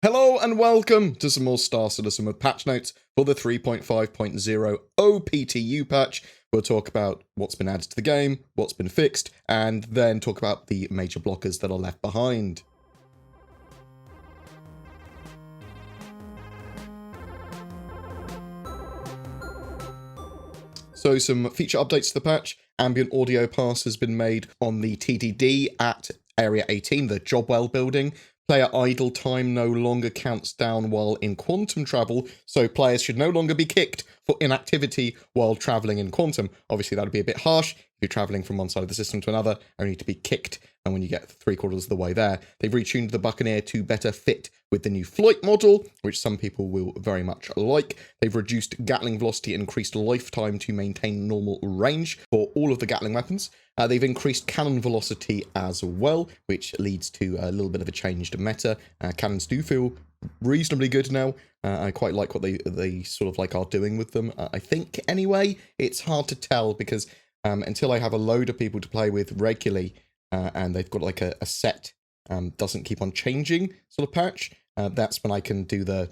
Hello and welcome to some more Star Citizen with patch notes for the 3.5.0 OPTU patch. We'll talk about what's been added to the game, what's been fixed, and then talk about the major blockers that are left behind. So some feature updates to the patch. Ambient audio pass has been made on the TDD at Area 18, the Jobwell building. Player idle time no longer counts down while in quantum travel, so players should no longer be kicked for inactivity while traveling in quantum. Obviously, that would be a bit harsh. If you're traveling from one side of the system to another, only to be kicked, and when you get 3/4 of the way there. They've retuned the Buccaneer to better fit with the new flight model, which some people will very much like. They've reduced Gatling velocity and increased lifetime to maintain normal range for all of the Gatling weapons. They've increased cannon velocity as well, which leads to a little bit of a changed meta. Cannons do feel reasonably good now. I quite like what they sort of like are doing with them. I think anyway, it's hard to tell because until I have a load of people to play with regularly, and they've got like a set doesn't keep on changing sort of patch, that's when I can do the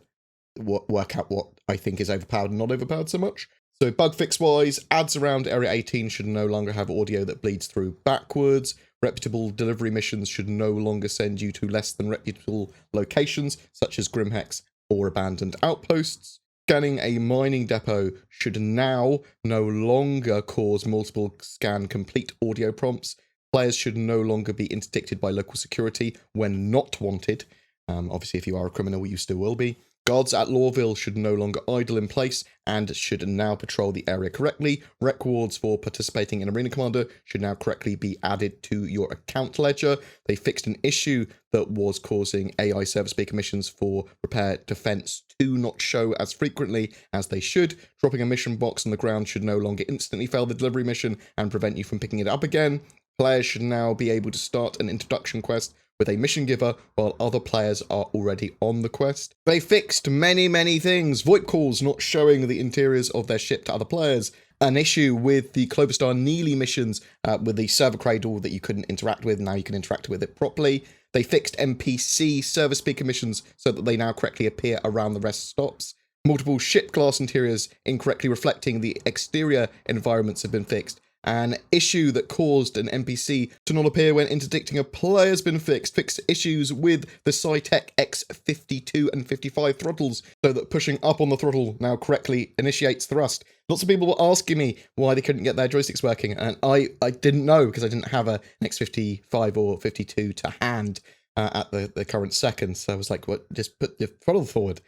work out what I think is overpowered and not overpowered so much. So bug fix wise, ads around Area 18 should no longer have audio that bleeds through backwards. Reputable delivery missions should no longer send you to less than reputable locations, such as Grimhex or abandoned outposts. Scanning a mining depot should now no longer cause multiple scan complete audio prompts. Players should no longer be interdicted by local security when not wanted. Obviously, if you are a criminal, you still will be. Guards at Lawville should no longer idle in place and should now patrol the area correctly. Rec rewards for participating in Arena Commander should now correctly be added to your account ledger. They fixed an issue that was causing AI service speaker missions for repair defense to not show as frequently as they should. Dropping a mission box on the ground should no longer instantly fail the delivery mission and prevent you from picking it up again. Players should now be able to start an introduction quest with a mission giver while other players are already on the quest. They fixed many things. VoIP calls not showing the interiors of their ship to other players. An issue with the Cloverstar Neely missions with the server cradle that you couldn't interact with. Now you can interact with it properly. They fixed NPC server speaker missions so that they now correctly appear around the rest stops. Multiple ship glass interiors incorrectly reflecting the exterior environments have been fixed. An issue that caused an NPC to not appear when interdicting a player has been fixed. Fixed issues with the Cytec X52 and 55 throttles so that pushing up on the throttle now correctly initiates thrust. Lots of people were asking me why they couldn't get their joysticks working, and I didn't know because I didn't have an X55 or 52 to hand at the current second. So I was like, what? Just put the throttle forward.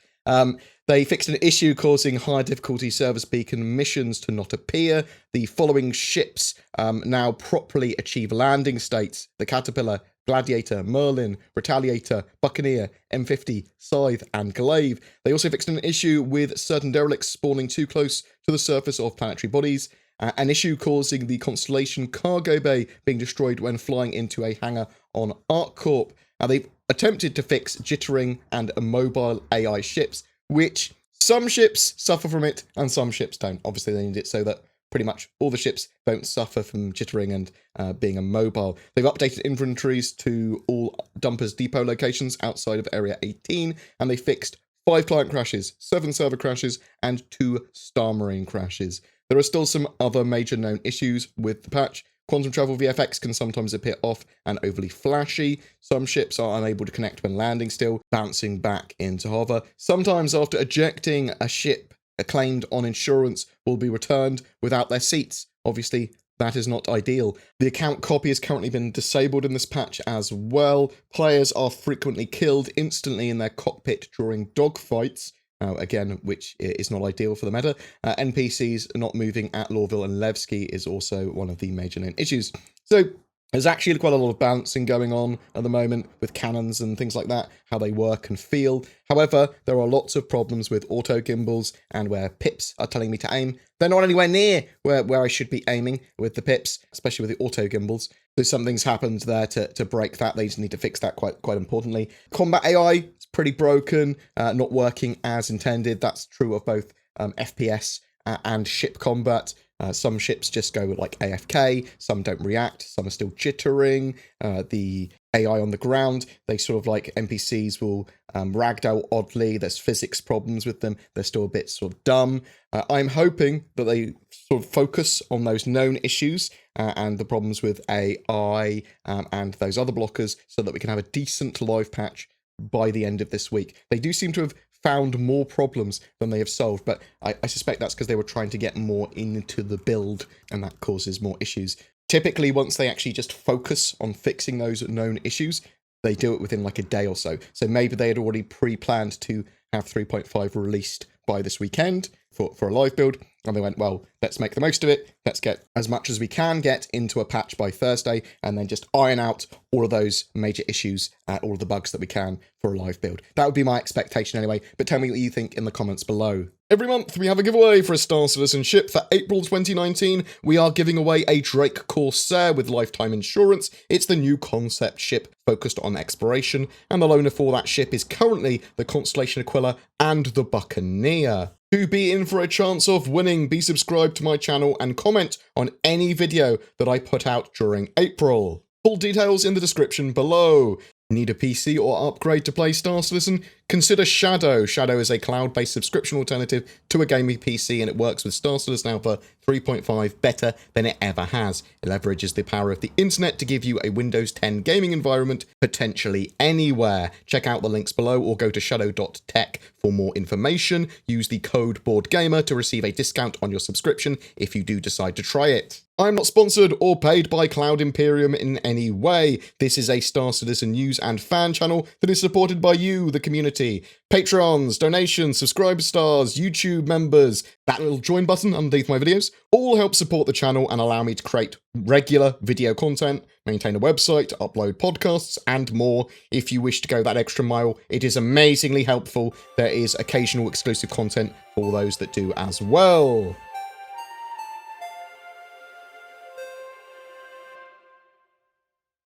They fixed an issue causing high difficulty service beacon missions to not appear. The following ships now properly achieve landing states: the Caterpillar, Gladiator, Merlin, Retaliator, Buccaneer, M50, Scythe, and Glaive. They also fixed an issue with certain derelicts spawning too close to the surface of planetary bodies. An issue causing the Constellation cargo bay being destroyed when flying into a hangar on ArcCorp. They've attempted to fix jittering and mobile AI ships, which some ships suffer from it and some ships don't. Obviously, they need it so that pretty much all the ships don't suffer from jittering and being immobile. They've updated inventories to all Dumpers Depot locations outside of Area 18, and they fixed 5 client crashes, 7 server crashes, and 2 Star Marine crashes. There are still some other major known issues with the patch. Quantum travel VFX can sometimes appear off and overly flashy. Some ships are unable to connect when landing still, bouncing back into hover. Sometimes after ejecting, a ship claimed on insurance will be returned without their seats. Obviously, that is not ideal. The account copy has currently been disabled in this patch as well. Players are frequently killed instantly in their cockpit during dogfights. Again, which is not ideal for the meta. NPCs not moving at Lawville and Levski is also one of the major known issues. So there's actually quite a lot of balancing going on at the moment with cannons and things like that, how they work and feel. However, there are lots of problems with auto gimbals and where pips are telling me to aim. They're not anywhere near where I should be aiming with the pips, especially with the auto gimbals. So something's happened there to break that. They just need to fix that quite importantly. Combat AI is pretty broken, not working as intended. That's true of both FPS and ship combat. Some ships just go like AFK, some don't react, some are still jittering. The AI on the ground, they sort of like NPCs will ragdoll oddly. There's physics problems with them. They're still a bit sort of dumb. I'm hoping that they sort of focus on those known issues and the problems with AI and those other blockers so that we can have a decent live patch by the end of this week. They do seem to have found more problems than they have solved, but I suspect that's because they were trying to get more into the build and that causes more issues. Typically, once they actually just focus on fixing those known issues, they do it within like a day or so. So maybe they had already pre-planned to have 3.5 released by this weekend for a live build, and they went, well, let's make the most of it. Let's get as much as we can get into a patch by Thursday, and then just iron out all of those major issues, all of the bugs that we can for a live build. That would be my expectation anyway, but tell me what you think in the comments below. Every month, we have a giveaway for a Star Citizen ship. For April 2019, we are giving away a Drake Corsair with lifetime insurance. It's the new concept ship focused on exploration, and the loaner for that ship is currently the Constellation Aquila and the Buccaneer. To be in for a chance of winning, be subscribed to my channel and comment on any video that I put out during April. Full details in the description below. Need a PC or upgrade to play Star Citizen? Consider Shadow. Shadow is a cloud-based subscription alternative to a gaming PC, and it works with Star Citizen Alpha 3.5 better than it ever has. It leverages the power of the internet to give you a Windows 10 gaming environment potentially anywhere. Check out the links below or go to shadow.tech for more information. Use the code BoredGamer to receive a discount on your subscription if you do decide to try it. I'm not sponsored or paid by Cloud Imperium in any way. This is a Star Citizen news and fan channel that is supported by you, the community. Patrons, donations, subscriber stars, YouTube members, that little join button underneath my videos, all help support the channel and allow me to create regular video content, maintain a website, upload podcasts, and more. If you wish to go that extra mile, it is amazingly helpful. There is occasional exclusive content for those that do as well.